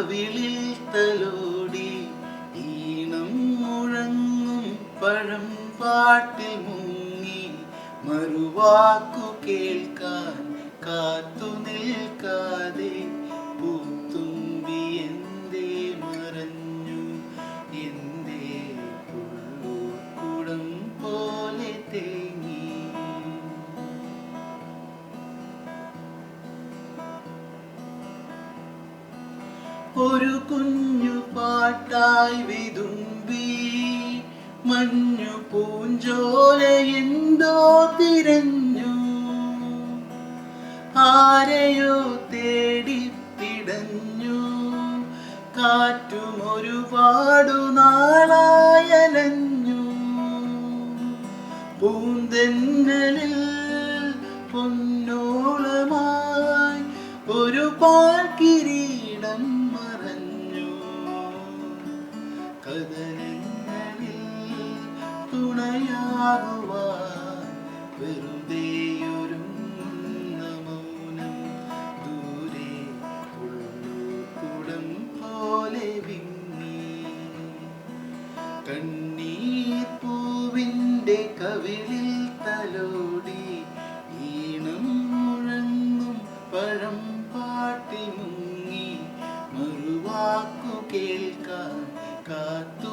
കവിളിൽ തലോടി ഈണം മുഴങ്ങും പഴം പാട്ടിൽ മുങ്ങി മറുവാക്കു കേൾക്കാൻ കാത്തു നിൽക്കാതെ പൂത്തുമ്പി എന്തേ മറഞ്ഞു എന്തേ പുള്ളുകുടം പോലെ തേങ്ങി. ഒരു കുഞ്ഞു പാട്ടായി വിതുമ്പി മഞ്ഞു പൂഞ്ചോല എന്തോ തിരഞ്ഞു ആരെയോ തേടിപ്പിടഞ്ഞു കാറ്റും ഒരുപാടു നാളായലഞ്ഞു പൂന്തെന്നലിൽ പൊന്നോളമായി ഒരു പാൽക്കിരീടം മറഞ്ഞു കഥനങ്ങളിൽ തുണയാകുവാൻ വെറുതെയൊരുങ്ങുന്ന മൗനം ദൂരെ പുള്ളുകുടം പോലെ വിങ്ങി. കണ്ണീർ പൂവിൻ്റെ കവിളിൽ തലോടി ഈണം മുഴങ്ങും പഴം പാട്ടി മുങ്ങി മറുവാക്കു കേൾക്കാൻ കാത്തു